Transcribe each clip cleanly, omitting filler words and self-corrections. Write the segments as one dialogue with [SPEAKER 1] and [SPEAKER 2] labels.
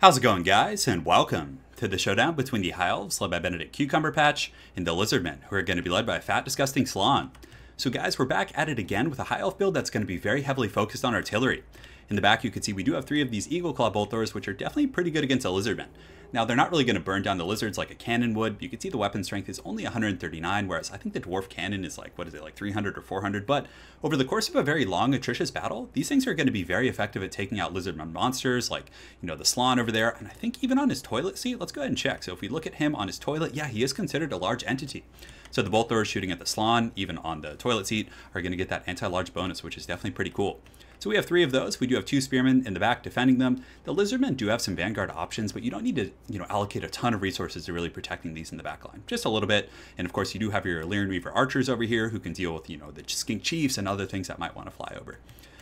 [SPEAKER 1] How's it going, guys, and welcome to the showdown between the High Elves, led by Benedict Cucumber Patch, and the Lizardmen, who are going to be led by a fat, disgusting Salon. So guys, we're back at it again with a High Elf build that's going to be very heavily focused on artillery. In the back, you can see we do have 3 of these Eagle Claw bolt throwers, which are definitely pretty good against a Lizardman. Now, they're not really going to burn down the lizards like a cannon would. You can see the weapon strength is only 139, whereas I think the dwarf cannon is like, 300 or 400? But over the course of a very long, atrocious battle, these things are going to be very effective at taking out lizardman monsters, like, the Slan over there. And I think even on his toilet seat, let's go ahead and check. So if we look at him on his toilet, yeah, he is considered a large entity. So the bolt throwers shooting at the Slan, even on the toilet seat, are going to get that anti-large bonus, which is definitely pretty cool. So we have 3 of those. We do have 2 spearmen in the back defending them. The lizardmen do have some vanguard options, but you don't need to, allocate a ton of resources to really protecting these in the back line. Just a little bit. And of course, you do have your Illyrian Reaver archers over here who can deal with, the skink chiefs and other things that might want to fly over.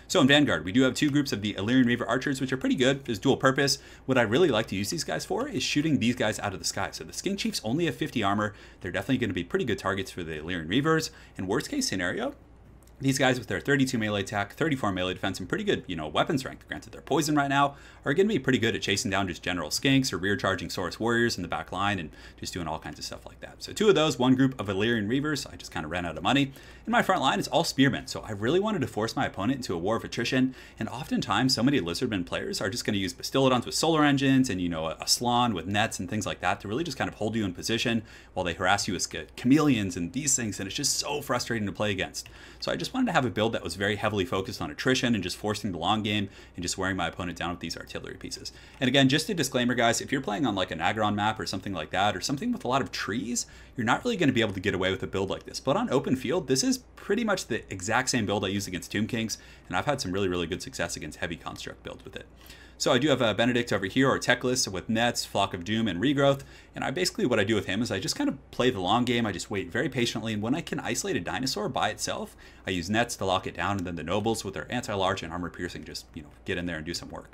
[SPEAKER 1] So in Vanguard, we do have 2 groups of the Illyrian Reaver archers, which are pretty good. There's dual purpose. What I really like to use these guys for is shooting these guys out of the sky. So the skink chiefs only have 50 armor. They're definitely going to be pretty good targets for the Illyrian Reavers. In worst case scenario, these guys with their 32 melee attack, 34 melee defense, and pretty good, weapon strength, granted they're poison right now, are going to be pretty good at chasing down just general skinks or rear charging Saurus warriors in the back line and just doing all kinds of stuff like that. So 2 of those, 1 group of Illyrian Reavers. I just kind of ran out of money. In my front line, it's all spearmen. So I really wanted to force my opponent into a war of attrition. And oftentimes, so many Lizardmen players are just going to use Bastillodons with solar engines and, a Slan with nets and things like that to really just kind of hold you in position while they harass you with chameleons and these things. And it's just so frustrating to play against. So I just wanted to have a build that was very heavily focused on attrition and just forcing the long game and just wearing my opponent down with these artillery pieces. And again, just a disclaimer, guys, if you're playing on like an Agron map or something like that, or something with a lot of trees, you're not really going to be able to get away with a build like this. But on open field, this is pretty much the exact same build I use against Tomb Kings, and I've had some really, really good success against heavy construct builds with it. So I do have a Benedict over here, or TECLIS, with Nets, Flock of Doom, and Regrowth. And what I do with him is I just kind of play the long game. I just wait very patiently. And when I can isolate a dinosaur by itself, I use Nets to lock it down. And then the Nobles with their anti-large and armor piercing just, get in there and do some work.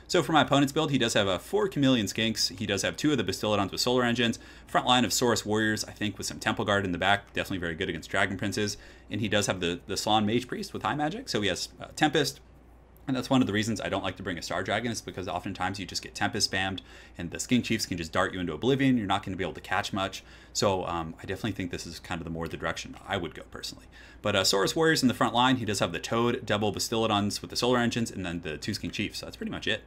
[SPEAKER 1] So for my opponent's build, he does have 4 Chameleon Skinks. He does have 2 of the Bastillodons with solar engines. Front line of Saurus warriors, I think, with some Temple Guard in the back. Definitely very good against Dragon Princes. And he does have the Slan Mage Priest with high magic. So he has Tempest. And that's one of the reasons I don't like to bring a Star Dragon, is because oftentimes you just get Tempest spammed and the Skink Chiefs can just dart you into oblivion. You're not going to be able to catch much. So I definitely think this is kind of the direction I would go personally. But Saurus Warriors in the front line, he does have the Toad, double Bastillodons with the solar engines, and then the 2 Skink Chiefs. So that's pretty much it.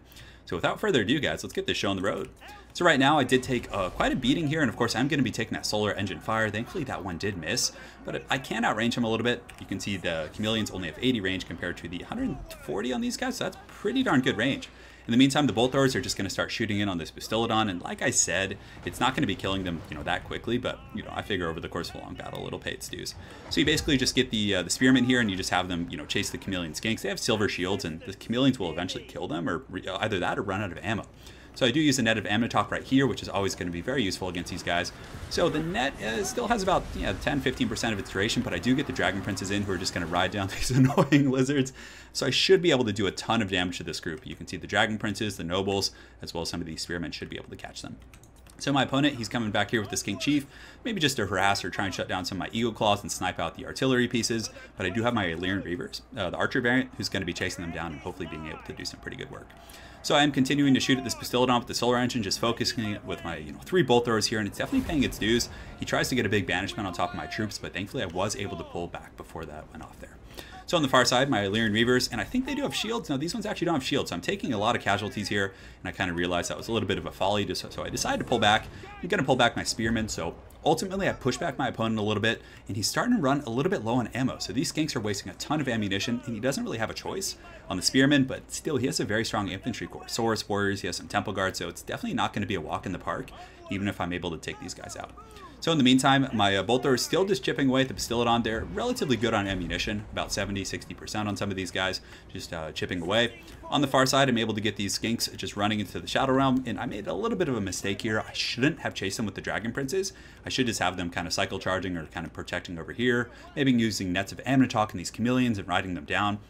[SPEAKER 1] So without further ado, guys, let's get this show on the road. So right now I did take quite a beating here, and of course I'm going to be taking that solar engine fire. Thankfully that one did miss, but I can outrange him a little bit. You can see the Chameleons only have 80 range compared to the 140 on these guys, so that's pretty darn good range. In the meantime, the bolt throwers are just going to start shooting in on this Bastillodon, and like I said, it's not going to be killing them, that quickly, but, I figure over the course of a long battle, it'll pay its dues. So you basically just get the spearmen here, and you just have them, chase the Chameleon Skinks. They have silver shields, and the Chameleons will eventually kill them, or either that or run out of ammo. So I do use a net of Amnitop right here, which is always going to be very useful against these guys. So the net still has about 10-15% of its duration, but I do get the Dragon Princes in who are just going to ride down these annoying lizards. So I should be able to do a ton of damage to this group. You can see the Dragon Princes, the Nobles, as well as some of these Spearmen should be able to catch them. So my opponent, he's coming back here with the Skink Chief, maybe just to harass or try and shut down some of my Eagle Claws and snipe out the artillery pieces. But I do have my Illyrian Reavers, the Archer variant, who's going to be chasing them down and hopefully being able to do some pretty good work. So I am continuing to shoot at this Bastillodon with the solar engine, just focusing it with my 3 bolt throwers here, and it's definitely paying its dues. He tries to get a big banishment on top of my troops, but thankfully I was able to pull back before that went off there. So on the far side, my Illyrian Reavers, and I think they do have shields. No, these ones actually don't have shields, so I'm taking a lot of casualties here, and I kind of realized that was a little bit of a folly, so I decided to pull back. I'm going to pull back my Spearmen, so ultimately I push back my opponent a little bit, and he's starting to run a little bit low on ammo, so these Skinks are wasting a ton of ammunition, and he doesn't really have a choice on the Spearmen, but still, he has a very strong infantry corps. Saurus Warriors, he has some Temple Guard, so it's definitely not going to be a walk in the park, even if I'm able to take these guys out. So in the meantime, my bolt thrower is still just chipping away at the Bastillodon. They're relatively good on ammunition, about 70-60% on some of these guys, just chipping away. On the far side, I'm able to get these Skinks just running into the Shadow Realm, and I made a little bit of a mistake here. I shouldn't have chased them with the Dragon Princes. I should just have them kind of cycle charging or kind of protecting over here, maybe using nets of Amnitop and these Chameleons and riding them down.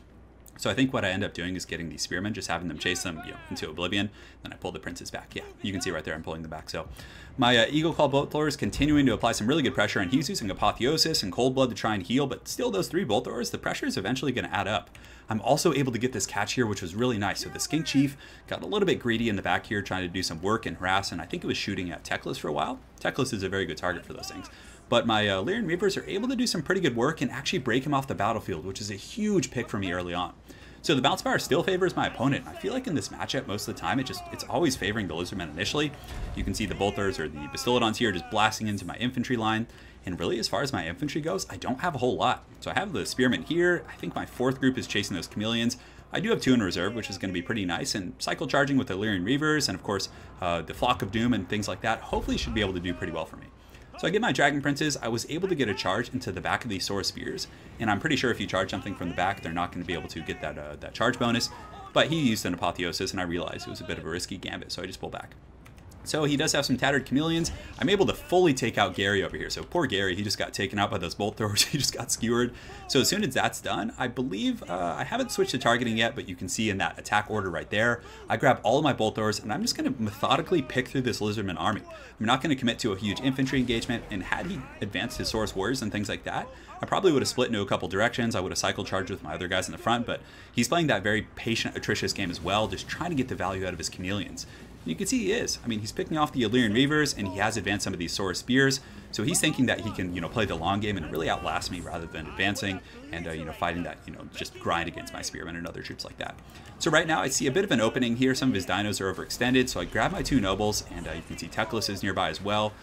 [SPEAKER 1] So I think what I end up doing is getting these spearmen, just having them chase them, into oblivion. Then I pull the princes back. Yeah, you can see right there I'm pulling them back. So my Eagle Claw Bolt Thrower is continuing to apply some really good pressure, and he's using Apotheosis and Cold Blood to try and heal, but still those 3 Bolt Throwers, the pressure is eventually going to add up. I'm also able to get this catch here, which was really nice. So the Skink Chief got a little bit greedy in the back here, trying to do some work and harass, and I think it was shooting at TECLIS for a while. TECLIS is a very good target for those things. But my Lyrian Reavers are able to do some pretty good work and actually break him off the battlefield, which is a huge pick for me early on. So the Bounce Power still favors my opponent. I feel like in this matchup, most of the time, it's always favoring the Lizardmen initially. You can see the Bolters or the Bastillodons here just blasting into my infantry line. And really, as far as my infantry goes, I don't have a whole lot. So I have the Spearmen here. I think my 4th group is chasing those Chameleons. I do have 2 in reserve, which is going to be pretty nice. And cycle charging with the Lyrian Reavers and, of course, the Flock of Doom and things like that hopefully should be able to do pretty well for me. So I get my Dragon Princes. I was able to get a charge into the back of these Saur Spears, and I'm pretty sure if you charge something from the back, they're not going to be able to get that charge bonus. But he used an Apotheosis, and I realized it was a bit of a risky gambit, so I just pull back. So he does have some tattered chameleons. I'm able to fully take out Gary over here. So poor Gary, he just got taken out by those bolt throwers. He just got skewered. So as soon as that's done, I believe, I haven't switched to targeting yet, but you can see in that attack order right there, I grab all of my bolt throwers and I'm just going to methodically pick through this Lizardman army. I'm not going to commit to a huge infantry engagement, and had he advanced his Saurus Warriors and things like that, I probably would have split into a couple directions. I would have cycle charged with my other guys in the front, but he's playing that very patient, atrocious game as well, just trying to get the value out of his chameleons. You can see he is. I mean, he's picking off the Illyrian Reavers, and he has advanced some of these Saurus Spears, so he's thinking that he can, play the long game and really outlast me rather than advancing and, fighting that, just grind against my Spearmen and other troops like that. So right now, I see a bit of an opening here. Some of his dinos are overextended, so I grab my 2 nobles, and you can see TECLIS is nearby as well.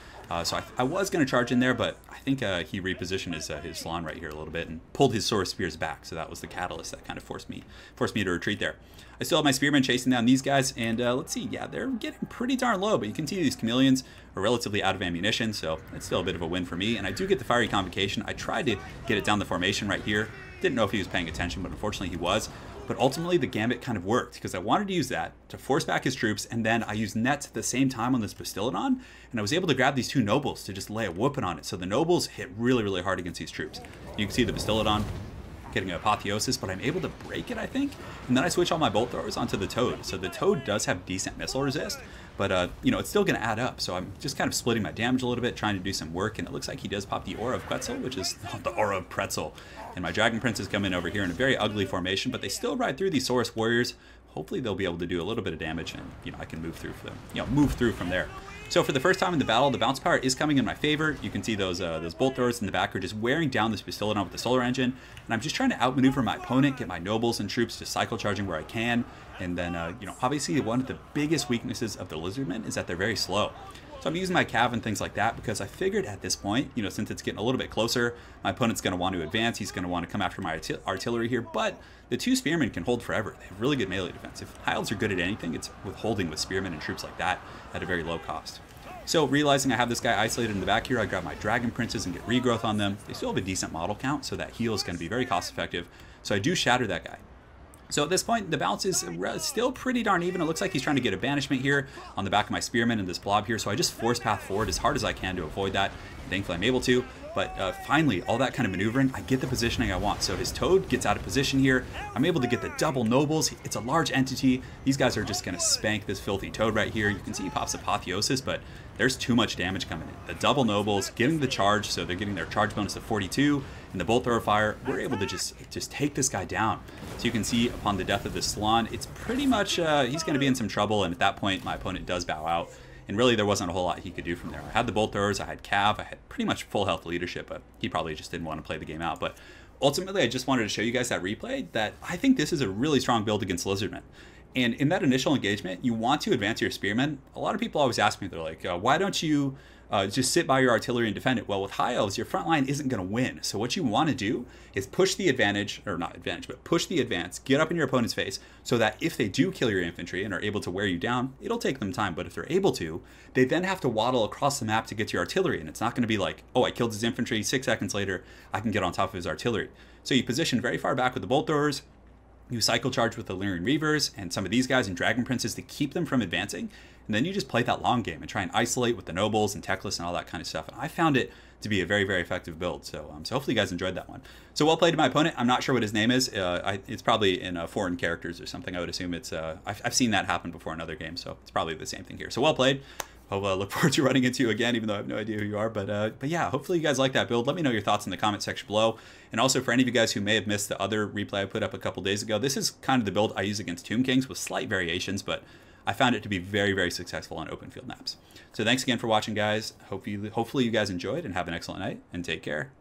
[SPEAKER 1] So I was going to charge in there, but I think he repositioned his Slann right here a little bit and pulled his Saurus Spears back, so that was the catalyst that kind of forced me to retreat there. I still have my Spearmen chasing down these guys, and let's see, yeah, they're getting pretty darn low, but you can see these Chameleons are relatively out of ammunition, so it's still a bit of a win for me, and I do get the Fiery Convocation. I tried to get it down the formation right here. Didn't know if he was paying attention, but unfortunately he was. But ultimately, the Gambit kind of worked, because I wanted to use that to force back his troops, and then I used Nets at the same time on this Bastillodon, and I was able to grab these 2 Nobles to just lay a whooping on it. So the Nobles hit really, really hard against these troops. You can see the Bastillodon getting an Apotheosis, but I'm able to break it, I think. And then I switch all my bolt throwers onto the Toad. So the Toad does have decent missile resist, but it's still going to add up. So I'm just kind of splitting my damage a little bit, trying to do some work, and it looks like he does pop the Aura of Quetzal, which is the Aura of Pretzel. And my Dragon Princes come in over here in a very ugly formation, but they still ride through these Saurus Warriors. Hopefully they'll be able to do a little bit of damage, and I can move through from there. So for the first time in the battle, the bounce power is coming in my favor. You can see those bolt throwers in the back are just wearing down this Bastillodon with the solar engine, and I'm just trying to outmaneuver my opponent, get my nobles and troops just cycle charging where I can, and then obviously one of the biggest weaknesses of the Lizardmen is that they're very slow. So I'm using my cav and things like that because I figured at this point, since it's getting a little bit closer, my opponent's going to want to advance. He's going to want to come after my artillery here, but the 2 Spearmen can hold forever. They have really good melee defense. If High Elves are good at anything, it's with holding with Spearmen and troops like that at a very low cost. So realizing I have this guy isolated in the back here, I grab my Dragon Princes and get regrowth on them. They still have a decent model count, so that heal is going to be very cost effective. So I do shatter that guy. So at this point, the balance is still pretty darn even. It looks like he's trying to get a banishment here on the back of my Spearmen and this blob here. So I just force path forward as hard as I can to avoid that. Thankfully, I'm able to. But finally, all that kind of maneuvering, I get the positioning I want. So his Toad gets out of position here. I'm able to get the double Nobles. It's a large entity. These guys are just going to spank this filthy Toad right here. You can see he pops Apotheosis, but there's too much damage coming in. The double Nobles getting the charge, so they're getting their charge bonus of 42. And the Bolt Thrower Fire, we're able to just take this guy down. So you can see upon the death of this Slann, it's pretty much, he's going to be in some trouble. And at that point, my opponent does bow out. And really, there wasn't a whole lot he could do from there. I had the Bolt Throwers, I had Cav, I had pretty much full health leadership, but he probably just didn't want to play the game out. But ultimately, I just wanted to show you guys that replay, that I think this is a really strong build against Lizardmen. And in that initial engagement, you want to advance your Spearmen. A lot of people always ask me, they're like, why don't you just sit by your artillery and defend it? Well, with High Elves, your front line isn't going to win. So what you want to do is push the advantage, or not advantage, but push the advance, get up in your opponent's face, so that if they do kill your infantry and are able to wear you down, it'll take them time. But if they're able to, they then have to waddle across the map to get to your artillery. And it's not going to be like, oh, I killed his infantry, 6 seconds later, I can get on top of his artillery. So you position very far back with the Bolt Throwers. You cycle charge with the Lyrian Reavers and some of these guys and Dragon Princes to keep them from advancing. And then you just play that long game and try and isolate with the Nobles and TECLIS and all that kind of stuff. And I found it to be a very, very effective build. So hopefully you guys enjoyed that one. So well played to my opponent. I'm not sure what his name is. It's probably in foreign characters or something. I would assume it's, I've seen that happen before in other games. So it's probably the same thing here. So well played. I'll look forward to running into you again, even though I have no idea who you are. But yeah, hopefully you guys like that build. Let me know your thoughts in the comment section below. And also for any of you guys who may have missed the other replay I put up a couple days ago, this is kind of the build I use against Tomb Kings with slight variations, but I found it to be very, very successful on open field maps. So thanks again for watching, guys. Hopefully you guys enjoyed and have an excellent night, and take care.